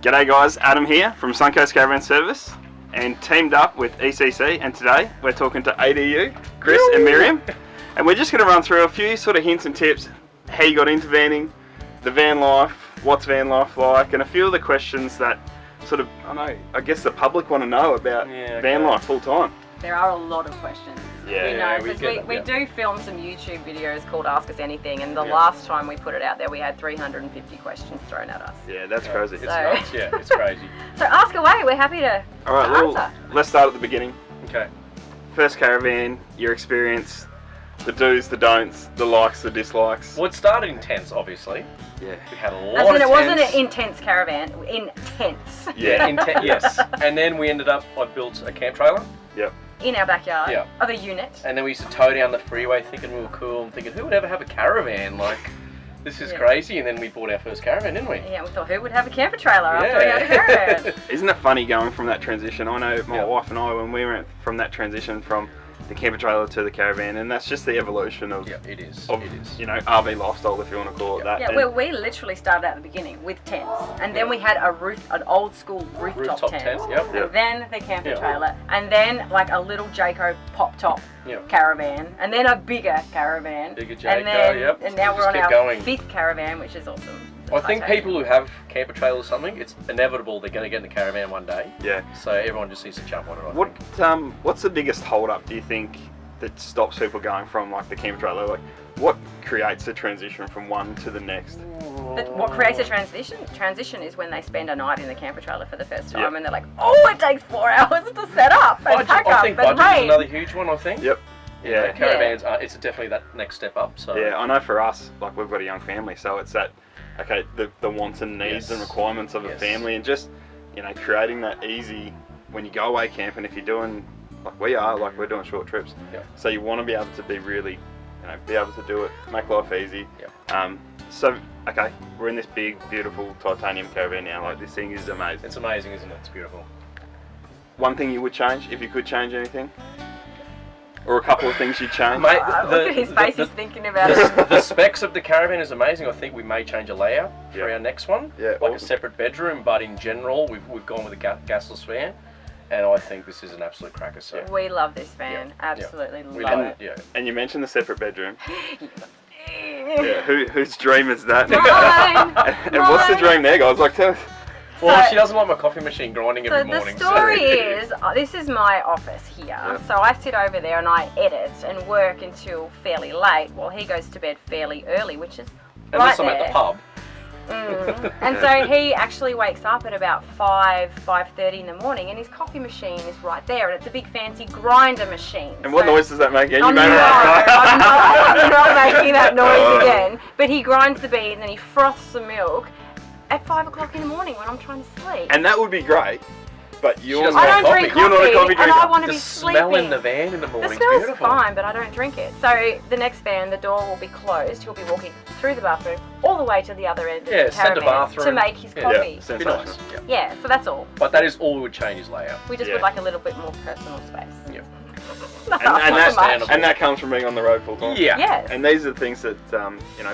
G'day guys, Adam here from Suncoast Caravan Service and teamed up with ECC, and today we're talking to ADU, Chris and Miriam, and we're just going to run through a few sort of hints and tips, how you got into vanning, the van life, what's van life like, and a few of the questions that sort of, I guess the public want to know about van life full time. There are a lot of questions. We do film some YouTube videos called Ask Us Anything, and the last time we put it out there we had 350 questions thrown at us. Yeah, that's crazy. It's nuts, it's crazy. So ask away, we're happy to answer. Let's start at the beginning. Okay. First caravan, your experience, the do's, the don'ts, the likes, the dislikes. Well, it started intense, obviously. Yeah. We had a lot As in, of it wasn't tents. an intense caravan, intense. Yeah, yes. And then we ended up, I built a camp trailer. Yep. In our backyard of a unit. And then we used to tow down the freeway thinking we were cool and thinking, who would ever have a caravan? Like, this is crazy. And then we bought our first caravan, didn't we? Yeah, we thought, who would have a camper trailer after we had a caravan? Isn't it funny going from that transition? I know my wife and I, when we went from that transition from the camper trailer to the caravan, and that's just the evolution of it is. You know, RV lifestyle, if you want to call it that. Yeah, well, we literally started at the beginning with tents, and then we had an old school rooftop tent, and then the camper trailer, and then like a little Jayco pop top caravan, and then a bigger caravan, and now we're on our fifth caravan, which is awesome. I think people who have camper trailers or something, it's inevitable they're going to get in the caravan one day. Yeah. So everyone just needs to jump on it. What's the biggest hold up, do you think, that stops people going from like the camper trailer? Like, what creates the transition from one to the next? But what creates a transition is when they spend a night in the camper trailer for the first time, and they're like, oh, it takes 4 hours to set up and pack up. I think budget is another huge one, I think. Yep. Yeah. Caravans, it's definitely that next step up. So. Yeah, I know for us, like we've got a young family, so it's that, the wants and needs and requirements of a family, and just, creating that easy when you go away camping, if you're doing, like we are, like we're doing short trips. Yeah. So you want to be able to be really, be able to do it, make life easy. Yeah. So, we're in this big, beautiful titanium caravan now. Like, this thing is amazing. It's amazing, isn't it? It's beautiful. One thing you would change, if you could change anything? Or a couple of things you'd change? Mate, look at his face, he's thinking about it. The specs of the caravan is amazing. I think we may change a layout for our next one. Yeah, like a separate bedroom, but in general, we've gone with a gasless van. And I think this is an absolute cracker. So. We love this van. Absolutely love it. Yeah. And you mentioned the separate bedroom. Whose dream is that? Mine. And what's the dream there, guys? Like, tell us. Well, she doesn't like my coffee machine grinding every morning. So the story is, this is my office here. Yep. So I sit over there and I edit and work until fairly late while he goes to bed fairly early, which is Unless I'm at the pub. And so he actually wakes up at about 5:30 in the morning, and his coffee machine is right there, and it's a big fancy grinder machine. And what noise does that make? I'm not making that noise again. But he grinds the beans and he froths the milk at 5 o'clock in the morning when I'm trying to sleep. And that would be great, but I don't drink coffee, you're not a coffee drinker. And I want to be sleeping. The smell in the van in the morning is beautiful. beautiful. Fine, but I don't drink it. So the next van, the door will be closed. He'll be walking through the bathroom all the way to the other end of the caravan to make his coffee. Be nice. Yeah, so that's all. But that is all we would change is layout. We just would like a little bit more personal space. Yeah. And that comes from being on the road full time. Yeah. Yes. And these are the things that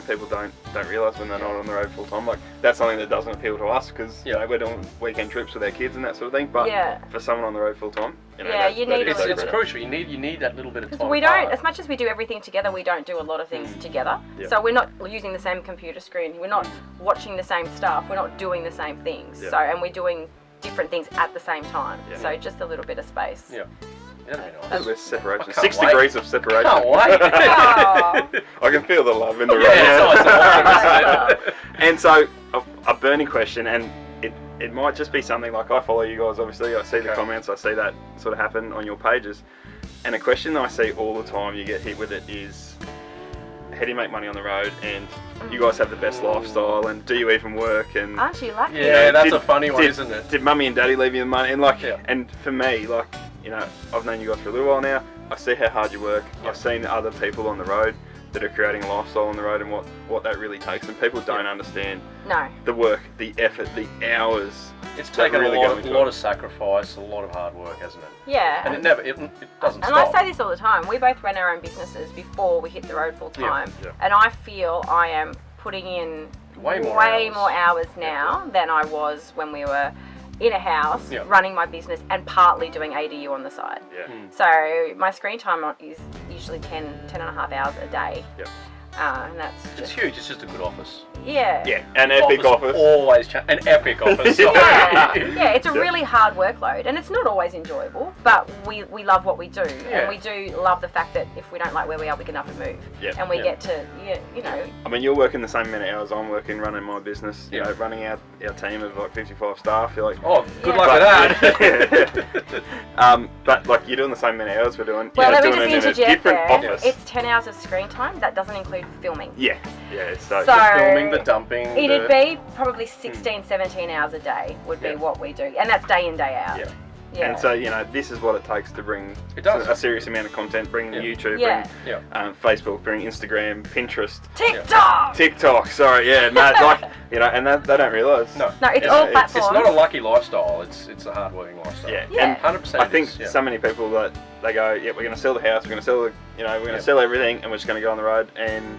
people don't realise when they're not on the road full time. Like, that's something that doesn't appeal to us because we're doing weekend trips with our kids and that sort of thing. But for someone on the road full time, you need it's crucial. You need that little bit of time. We don't, as much as we do everything together, we don't do a lot of things together. Yep. So we're not using the same computer screen. We're not watching the same stuff. We're not doing the same things. Yep. So and we're doing different things at the same time. Yep. So just a little bit of space. Yeah. That'd be nice. A little bit of separation. 6 degrees of separation. I can't wait. I can feel the love in the room. And so, a burning question, and it might just be something like, I follow you guys, obviously. I see the comments, I see that sort of happen on your pages. And a question that I see all the time, you get hit with it, is how do you make money on the road? And you guys have the best lifestyle, and do you even work? And aren't you lucky? Yeah, that's a funny one, isn't it? Did mummy and daddy leave you the money? And and for me, I've known you guys for a little while now. I see how hard you work. I've seen other people on the road that are creating a lifestyle on the road and what that really takes. And people don't understand the work, the effort, the hours. It's taken a lot of sacrifice, a lot of hard work, hasn't it? Yeah. And it doesn't stop. And I say this all the time. We both ran our own businesses before we hit the road full time. And I feel I am putting in way more hours now than I was when we were in a house running my business and partly doing ADU on the side. So my screen time is usually 10 and a half hours a day. And that's just... It's huge. It's just a good office. Yeah. An epic office. Always an epic office. It's a really hard workload, and it's not always enjoyable, but we love what we do, and we do love the fact that if we don't like where we are, we can up and move, and we get to, I mean, you're working the same amount of hours I'm working running my business, you know, running our team of like 55 staff. You're like, oh, good luck with that. But like, you're doing the same amount of hours we're doing. Well, let me doing just it in a different office. It's 10 hours of screen time. That doesn't include filming. So the filming, the dumping. It'd be probably 16, 17 hours a day would be what we do, and that's day in, day out. And so, you know, this is what it takes to bring a serious amount of content, bring YouTube, bring Facebook, bring Instagram, Pinterest. TikTok, sorry, like, you know, and that they don't realise. No, it's all platforms. It's not a lucky lifestyle, it's a hard-working lifestyle. And 100%. I think so many people that they go, we're going to sell the house, we're going to sell the, you know, we're going to sell everything, and we're just going to go on the road, and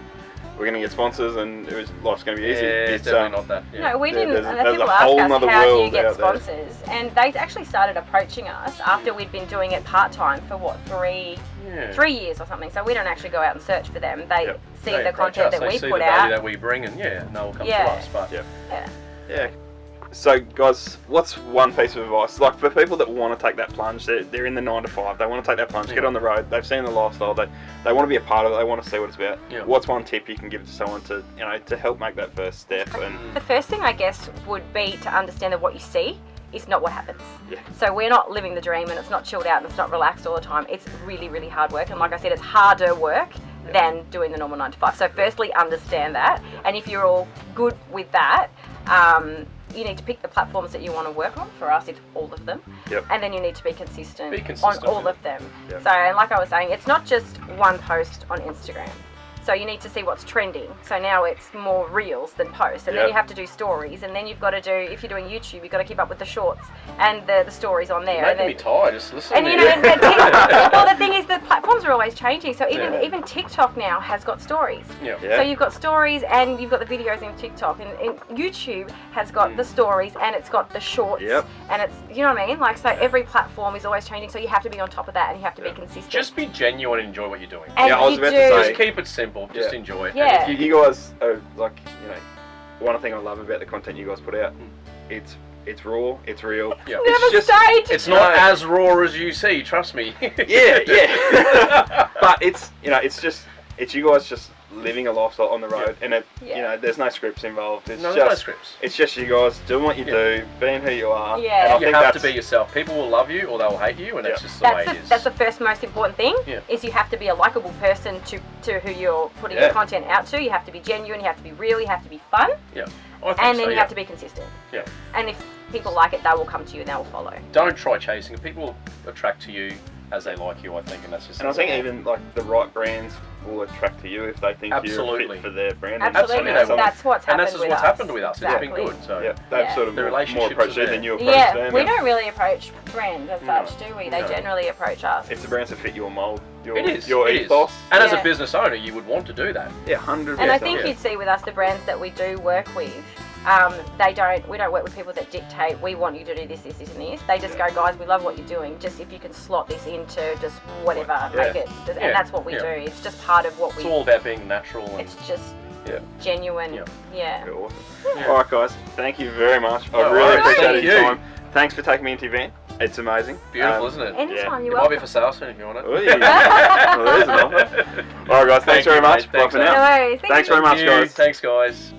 we're going to get sponsors, and life's going to be easy. It's definitely not that. No, we didn't. And people ask us, how do you get sponsors? And they actually started approaching us after we'd been doing it part-time for, 3 years or something. So we don't actually go out and search for them. They see the content that we put out. They see the value that we bring, and they'll come to us. But So guys, what's one piece of advice? Like for people that want to take that plunge, they're in the 9 to 5, they want to take that plunge, get on the road, they've seen the lifestyle, they want to be a part of it, they want to see what it's about. What's one tip you can give to someone to, you know, to help make that first step? And the first thing I guess would be to understand that what you see is not what happens. So we're not living the dream, and it's not chilled out, and it's not relaxed all the time. It's really, really hard work, and like I said, it's harder work than doing the normal 9 to 5. So firstly, understand that, and if you're all good with that, you need to pick the platforms that you want to work on. For us, it's all of them. And then you need to be consistent on all of them. So, and like I was saying, it's not just one post on Instagram. So you need to see what's trending. So now it's more reels than posts, and then you have to do stories, and then you've got to do, if you're doing YouTube, you've got to keep up with the shorts and the stories on there. You're making me tired, just listening. And you know, well, the thing is, the platforms are always changing. So even TikTok now has got stories. So you've got stories, and you've got the videos in TikTok, and YouTube has got the stories, and it's got the shorts, and it's, you know what I mean? Like, so every platform is always changing. So you have to be on top of that, and you have to be consistent. Just be genuine and enjoy what you're doing. And I was about to say, just keep it simple. Just enjoy it. And you guys are like, you know, one thing I love about the content you guys put out, it's raw, it's real. It's not as raw as you see, trust me. But it's, you know, it's you guys just living a lifestyle on the road, and it, you know, there's no scripts involved. It's no scripts. It's just you guys doing what you do, being who you are. And I you have to be yourself. People will love you or they'll hate you, and that's just the way it is. That's the first most important thing. Is you have to be a likable person to who you're putting your content out to. You have to be genuine. You have to be real. You have to be fun. And then you have to be consistent. And if people like it, they will come to you and they will follow. Don't try chasing it. People will attract to you as they like you, I think, and that's just. And I think even like the right brands will attract to you if they think you're fit for their brand. Absolutely, that's what's happened with us. And that's what's happened with us. It's been good. So they've sort of more approached you than you approach them. We don't really approach brands as such, do we? They generally approach us. It's the brands that fit your mold, your ethos. And as a business owner, you would want to do that. 100%. And I think you'd see with us, the brands that we do work with, we don't work with people that dictate, we want you to do this, this, this, and this. They just go, guys, we love what you're doing. Just if you can slot this into just whatever, make it. And that's what we do. It's just part of what we do. It's all about being natural. And it's just genuine. Awesome. All right, guys. Thank you very much. I really appreciate your time. Thanks for taking me into your van. It's amazing. Beautiful, isn't it? Anytime, it might be for sale soon if you want it. Well, there's an offer. All right, guys. Thanks very much. Bye for now. No worries. Thanks very much, guys. Thanks, guys.